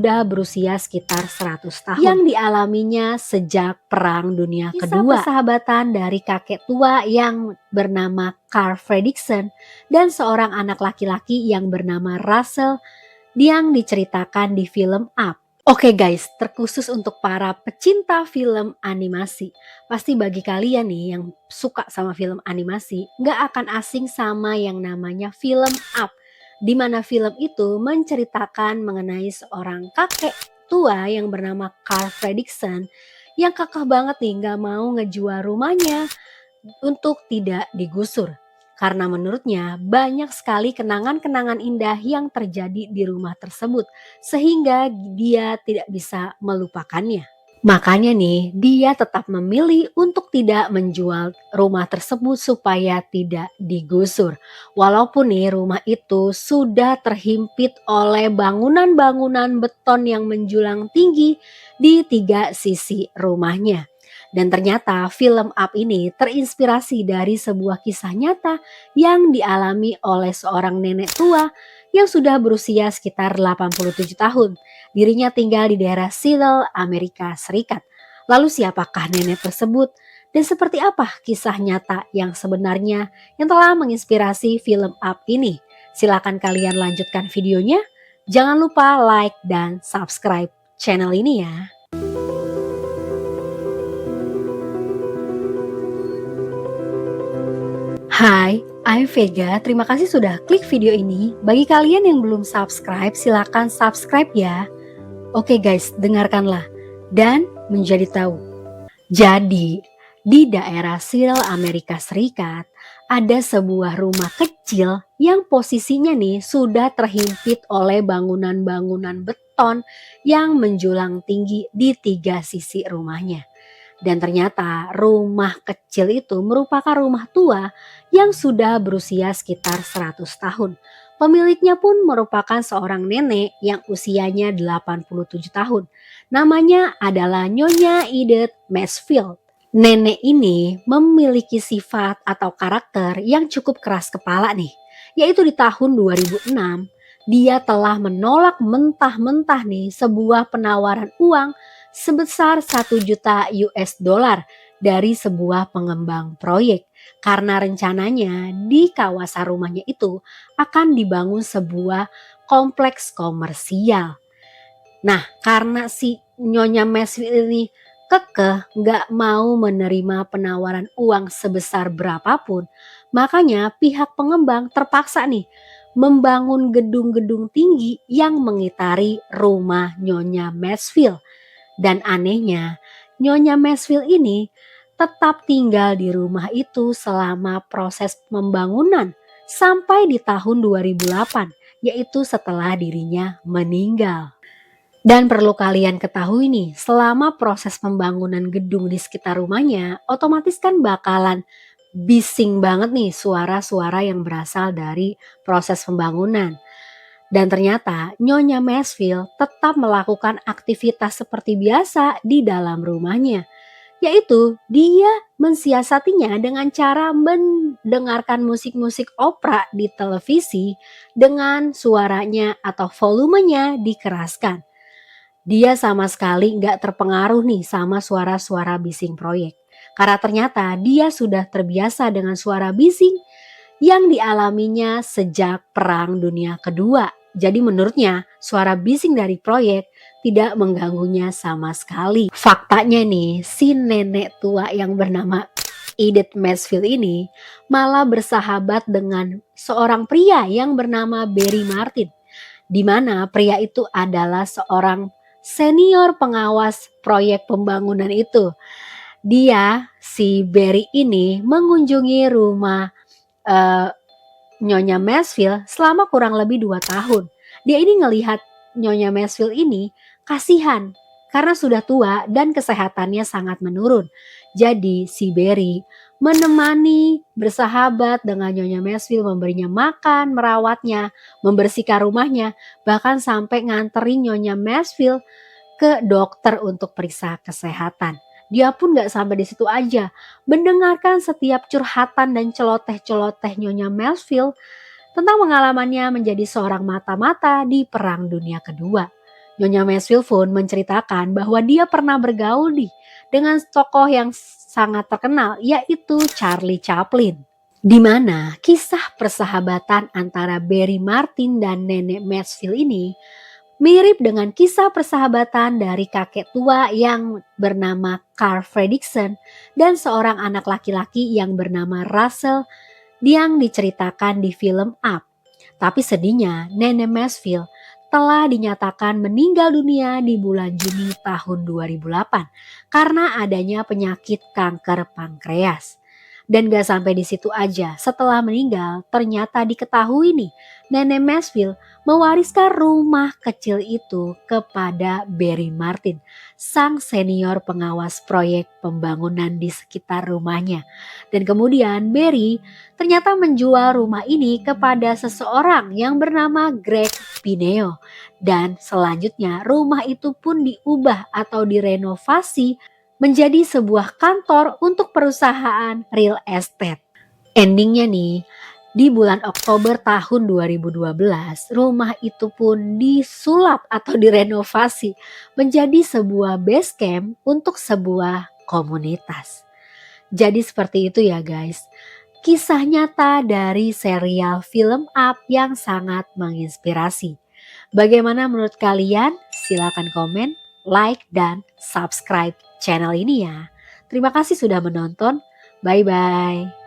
sudah berusia sekitar 100 tahun yang dialaminya sejak Perang Dunia Kedua. Kisah persahabatan dari kakek tua yang bernama Carl Fredricksen dan seorang anak laki-laki yang bernama Russell yang diceritakan di film Up. Oke guys, terkhusus untuk para pecinta film animasi. Pasti bagi kalian nih yang suka sama film animasi, gak akan asing sama yang namanya film Up. Di mana film itu menceritakan mengenai seorang kakek tua yang bernama Carl Fredricksen yang kekeh banget nih gak mau ngejual rumahnya untuk tidak digusur. Karena menurutnya banyak sekali kenangan-kenangan indah yang terjadi di rumah tersebut sehingga dia tidak bisa melupakannya. Makanya nih dia tetap memilih untuk tidak menjual rumah tersebut supaya tidak digusur. Walaupun nih rumah itu sudah terhimpit oleh bangunan-bangunan beton yang menjulang tinggi di 3 sisi rumahnya. Dan ternyata film Up ini terinspirasi dari sebuah kisah nyata yang dialami oleh seorang nenek tua yang sudah berusia sekitar 87 tahun. Dirinya tinggal di daerah Seattle, Amerika Serikat. Lalu siapakah nenek tersebut? Dan seperti apa kisah nyata yang sebenarnya yang telah menginspirasi film Up ini? Silakan kalian lanjutkan videonya. Jangan lupa like dan subscribe channel ini ya. Hai, I'm Vega. Terima kasih sudah klik video ini. Bagi kalian yang belum subscribe, silakan subscribe ya. Oke guys, dengarkanlah dan menjadi tahu. Jadi, di daerah Seattle, Amerika Serikat, ada sebuah rumah kecil yang posisinya nih sudah terhimpit oleh bangunan-bangunan beton yang menjulang tinggi di 3 sisi rumahnya. Dan ternyata rumah kecil itu merupakan rumah tua yang sudah berusia sekitar 100 tahun. Pemiliknya pun merupakan seorang nenek yang usianya 87 tahun. Namanya adalah Nyonya Edith Mansfield. Nenek ini memiliki sifat atau karakter yang cukup keras kepala nih. Yaitu di tahun 2006 dia telah menolak mentah-mentah nih sebuah penawaran uang sebesar 1 juta US dollar dari sebuah pengembang proyek karena rencananya di kawasan rumahnya itu akan dibangun sebuah kompleks komersial. Nah, karena si Nyonya Mansfield ini kekeh gak mau menerima penawaran uang sebesar berapapun, makanya pihak pengembang terpaksa nih membangun gedung-gedung tinggi yang mengitari rumah Nyonya Mansfield. Dan anehnya, Nyonya Mansfield ini tetap tinggal di rumah itu selama proses pembangunan sampai di tahun 2008, yaitu setelah dirinya meninggal. Dan perlu kalian ketahui nih, selama proses pembangunan gedung di sekitar rumahnya, otomatis kan bakalan bising banget nih suara-suara yang berasal dari proses pembangunan. Dan ternyata Nyonya Mansfield tetap melakukan aktivitas seperti biasa di dalam rumahnya. Yaitu dia mensiasatinya dengan cara mendengarkan musik-musik opera di televisi dengan suaranya atau volumenya dikeraskan. Dia sama sekali nggak terpengaruh nih sama suara-suara bising proyek. Karena ternyata dia sudah terbiasa dengan suara bising yang dialaminya sejak Perang Dunia Kedua. Jadi menurutnya suara bising dari proyek tidak mengganggunya sama sekali. Faktanya nih, si nenek tua yang bernama Edith Mansfield ini malah bersahabat dengan seorang pria yang bernama Barry Martin. Di mana pria itu adalah seorang senior pengawas proyek pembangunan itu. Dia, si Barry ini mengunjungi rumah Nyonya Mansfield selama kurang lebih 2 tahun. Dia ini ngelihat Nyonya Mansfield ini kasihan karena sudah tua dan kesehatannya sangat menurun. Jadi si Barry menemani, bersahabat dengan Nyonya Mansfield, memberinya makan, merawatnya, membersihkan rumahnya, bahkan sampai nganterin Nyonya Mansfield ke dokter untuk periksa kesehatan. Dia pun gak sampai di situ aja, mendengarkan setiap curhatan dan celoteh-celoteh Nyonya Mansfield tentang pengalamannya menjadi seorang mata-mata di Perang Dunia Kedua. Nyonya Mansfield pun menceritakan bahwa dia pernah bergaul nih dengan tokoh yang sangat terkenal, yaitu Charlie Chaplin. Di mana kisah persahabatan antara Barry Martin dan Nenek Mansfield ini mirip dengan kisah persahabatan dari kakek tua yang bernama Carl Fredricksen dan seorang anak laki-laki yang bernama Russell yang diceritakan di film Up. Tapi sedihnya Nenek Mansfield telah dinyatakan meninggal dunia di bulan Juni tahun 2008 karena adanya penyakit kanker pankreas. Dan gak sampai di situ aja, setelah meninggal ternyata diketahui nih Nenek Mansfield mewariskan rumah kecil itu kepada Barry Martin, sang senior pengawas proyek pembangunan di sekitar rumahnya. Dan kemudian Barry ternyata menjual rumah ini kepada seseorang yang bernama Greg Pineo. Dan selanjutnya rumah itu pun diubah atau direnovasi menjadi sebuah kantor untuk perusahaan real estate. Endingnya nih, di bulan Oktober tahun 2012, rumah itu pun disulap atau direnovasi menjadi sebuah base camp untuk sebuah komunitas. Jadi seperti itu ya guys, kisah nyata dari serial film Up yang sangat menginspirasi. Bagaimana menurut kalian? Silakan komen, like, dan subscribe channel ini ya. Terima kasih sudah menonton. Bye-bye.